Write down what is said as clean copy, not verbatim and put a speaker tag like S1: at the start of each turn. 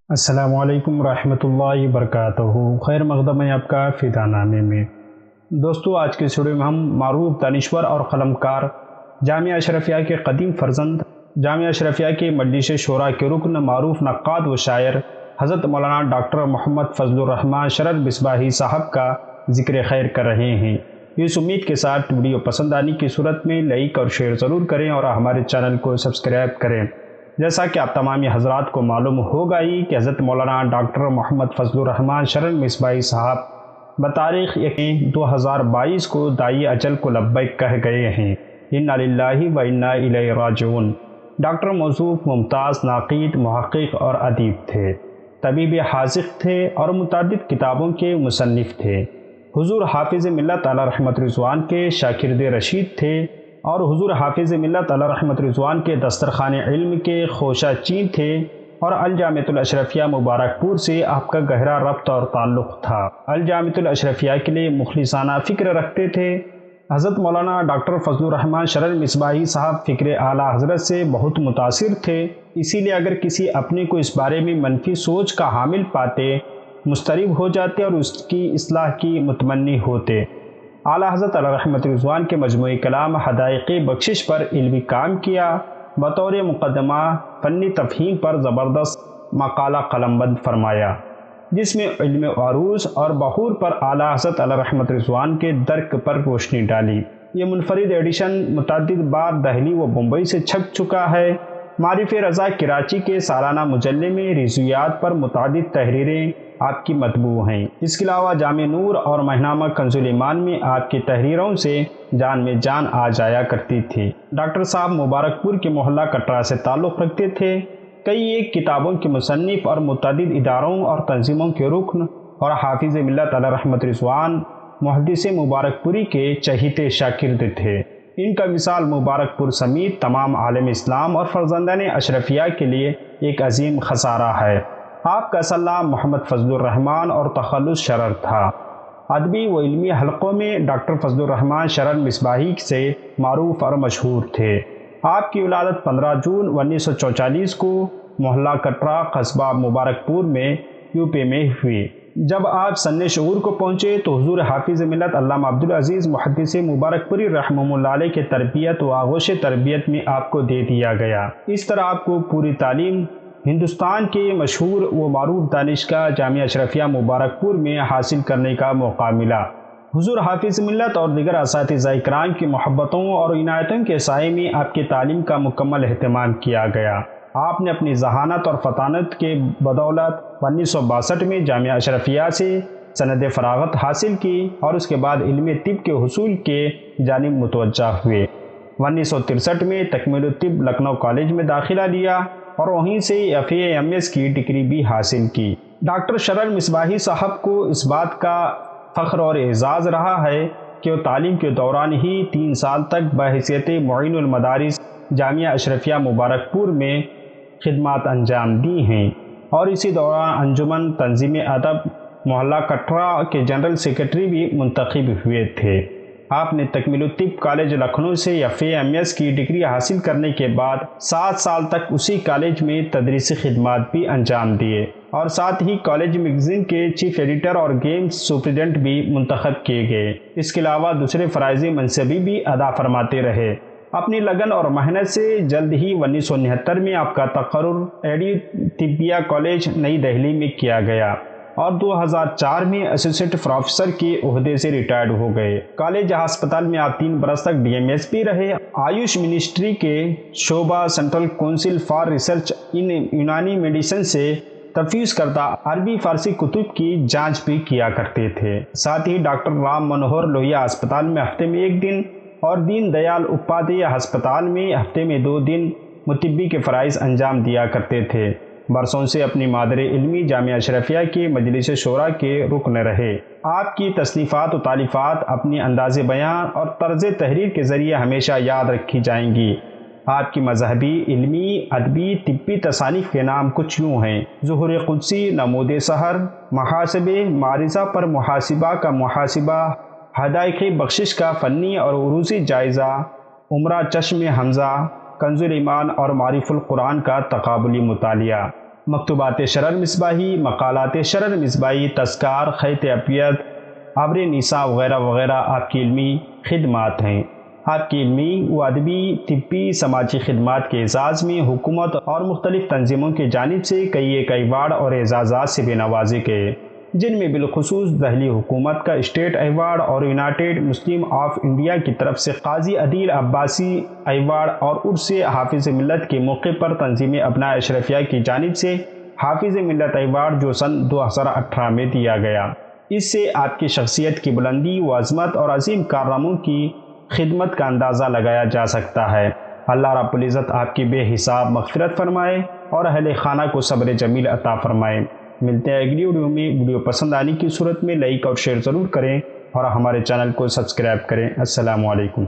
S1: السلام علیکم ورحمۃ اللہ وبرکاتہ۔ خیر مقدم ہے آپ کا فدا نامے میں۔ دوستو، آج کے ویڈیو میں ہم معروف دانشور اور قلمکار جامعہ اشرفیہ کے قدیم فرزند، جامعہ اشرفیہ کے مجلس شورا کے رکن، معروف نقاد و شاعر حضرت مولانا ڈاکٹر محمد فضل الرحمان شرر مصباحی صاحب کا ذکر خیر کر رہے ہیں۔ اس امید کے ساتھ ویڈیو پسند آنے کی صورت میں لائک اور شیئر ضرور کریں اور ہمارے چینل کو سبسکرائب کریں۔ جیسا کہ آپ تمامی حضرات کو معلوم ہوگا ہی کہ حضرت مولانا ڈاکٹر محمد فضل الرحمان شرر مصباحی صاحب بتاریخ 2022 کو داعی اجل کو لبیک کہہ گئے ہیں۔ انا للہ و انا الیہ راجعون۔ ڈاکٹر موصوف ممتاز ناقید، محقق اور ادیب تھے، طبیب حاذق تھے اور متعدد کتابوں کے مصنف تھے۔ حضور حافظ ملت علیہ رحمت رضوان کے شاگرد رشید تھے اور حضور حافظ ملت علیہ رحمت رضوان کے دسترخوان علم کے خوشہ چین تھے اور الجامعۃ الاشرفیہ مبارک پور سے آپ کا گہرا ربط اور تعلق تھا۔ الجامعۃ الاشرفیہ کے لیے مخلصانہ فکر رکھتے تھے۔ حضرت مولانا ڈاکٹر فضل الرحمان شرر مصباحی صاحب فکر اعلیٰ حضرت سے بہت متاثر تھے، اسی لیے اگر کسی اپنے کو اس بارے میں منفی سوچ کا حامل پاتے، مضطرب ہو جاتے اور اس کی اصلاح کی متمنی ہوتے۔ اعلیٰ حضرت علیہ رحمت رضوان کے مجموعی کلام حدائق بخشش پر علمی کام کیا، بطور مقدمہ فنی تفہیم پر زبردست مقالہ قلم بند فرمایا، جس میں علم عروض اور بحور پر اعلیٰ حضرت علیہ رحمت رضوان کے درک پر روشنی ڈالی۔ یہ منفرد ایڈیشن متعدد بار دہلی و بمبئی سے چھپ چکا ہے۔ معارف رضا کراچی کے سالانہ مجلے میں رضویات پر متعدد تحریریں آپ کی مطبوع ہیں۔ اس کے علاوہ جامع نور اور ماہنامہ کنز الایمان میں آپ کی تحریروں سے جان میں جان آ جایا کرتی تھی۔ ڈاکٹر صاحب مبارک پور کے محلہ کٹرا سے تعلق رکھتے تھے۔ کئی ایک کتابوں کے مصنف اور متعدد اداروں اور تنظیموں کے رکن اور حافظ ملت علیہ رحمت رضوان محدث مبارک پوری کے چہیتے شاگرد تھے۔ ان کا وصال مبارک پور سمیت تمام عالم اسلام اور فرزندان اشرفیہ کے لیے ایک عظیم خسارہ ہے۔ آپ کا اصل نام محمد فضل الرحمان اور تخلص شرر تھا۔ ادبی و علمی حلقوں میں ڈاکٹر فضل الرحمان شرر مصباحی سے معروف اور مشہور تھے۔ آپ کی ولادت 15 جون 1944 کو محلہ کٹرا، قصبہ مبارک پور میں یو پی میں ہوئی۔ جب آپ سن شعور کو پہنچے تو حضور حافظ ملت علامہ عبدالعزیز محدث مبارک پوری رحمہ اللہ علیہ کے تربیت و آغوش تربیت میں آپ کو دے دیا گیا۔ اس طرح آپ کو پوری تعلیم ہندوستان کے مشہور و معروف دانشگاہ جامعہ اشرفیہ مبارک پور میں حاصل کرنے کا موقع ملا۔ حضور حافظ ملت اور دیگر اساتذہ کرام کی محبتوں اور عنایتوں کے سائے میں آپ کی تعلیم کا مکمل اہتمام کیا گیا۔ آپ نے اپنی ذہانت اور فطانت کے بدولت 1962 میں جامعہ اشرفیہ سے سند فراغت حاصل کی اور اس کے بعد علم طب کے حصول کے جانب متوجہ ہوئے۔ 1963 میں تکمیل الطب لکھنؤ کالج میں داخلہ لیا اور وہیں سے FA/MS کی ڈگری بھی حاصل کی۔ ڈاکٹر شرر مصباحی صاحب کو اس بات کا فخر اور اعزاز رہا ہے کہ وہ تعلیم کے دوران ہی 3 سال تک بحیثیت معین المدارس جامعہ اشرفیہ مبارک پور میں خدمات انجام دی ہیں اور اسی دوران انجمن تنظیم ادب محلہ کٹرا کے جنرل سیکرٹری بھی منتخب ہوئے تھے۔ آپ نے تکمیل الطب کالج لکھنؤ سے FA/MS کی ڈگری حاصل کرنے کے بعد 7 سال تک اسی کالج میں تدریسی خدمات بھی انجام دیے اور ساتھ ہی کالج میگزین کے چیف ایڈیٹر اور گیمز سپرنٹنڈنٹ بھی منتخب کیے گئے۔ اس کے علاوہ دوسرے فرائضی منصبی بھی ادا فرماتے رہے۔ اپنی لگن اور محنت سے جلد ہی 1969 میں آپ کا تقرر ایڈی طبیہ کالج نئی دہلی میں کیا گیا اور 2004 میں اسوسیٹ پروفیسر کے عہدے سے ریٹائرڈ ہو گئے۔ کالج ہسپتال میں آپ 3 برس تک DMS بھی رہے۔ آیوش منسٹری کے شعبہ central council for research in یونانی میڈیسن سے تفویض کردہ عربی فارسی کتب کی جانچ بھی کیا کرتے تھے۔ ساتھ ہی ڈاکٹر رام منوہر لوہیا ہسپتال میں ہفتے میں 1 دن اور دین دیال اپادھیائے ہسپتال میں ہفتے میں 2 دن مطبی کے فرائض انجام دیا کرتے تھے۔ برسوں سے اپنی مادر علمی جامعہ اشرفیہ کے مجلس شورا کے رکن رہے۔ آپ کی تصنیفات و تالیفات اپنی انداز بیان اور طرز تحریر کے ذریعے ہمیشہ یاد رکھی جائیں گی۔ آپ کی مذہبی، علمی، ادبی، طبی تصانیف کے نام کچھ یوں ہیں: ظہور قدسی، نمود سحر، محاسبے، معرضہ پر محاسبہ کا محاسبہ، حدائق بخشش کا فنی اور عروضی جائزہ، عمرہ چشم حمزہ، کنز الایمان اور معارف القرآن کا تقابلی مطالعہ، مکتوبات شرر مصباحی، مقالات شرر مصباحی، تذکار، خیط ابیض، ابر نساء وغیرہ وغیرہ آپ کی علمی خدمات ہیں۔ آپ کی علمی و ادبی، طبی، سماجی خدمات کے اعزاز میں حکومت اور مختلف تنظیموں کی جانب سے کئی ایک ایوارڈ اور اعزازات سے بھی نوازے گئے، جن میں بالخصوص دہلی حکومت کا اسٹیٹ ایوارڈ اور یونائیٹڈ مسلم آف انڈیا کی طرف سے قاضی عدیل عباسی ایوارڈ اور عرس حافظ ملت کے موقع پر تنظیم ابنائے اشرفیہ کی جانب سے حافظ ملت ایوارڈ جو سن 2018 میں دیا گیا۔ اس سے آپ کی شخصیت کی بلندی و عظمت اور عظیم کارناموں کی خدمت کا اندازہ لگایا جا سکتا ہے۔ اللہ رب العزت آپ کی بے حساب مغفرت فرمائے اور اہل خانہ کو صبر جمیل عطا فرمائے۔ ملتے ہیں اگلی ویڈیو میں۔ ویڈیو پسند آنے کی صورت میں لائک اور شیئر ضرور کریں اور ہمارے چینل کو سبسکرائب کریں۔ السلام علیکم۔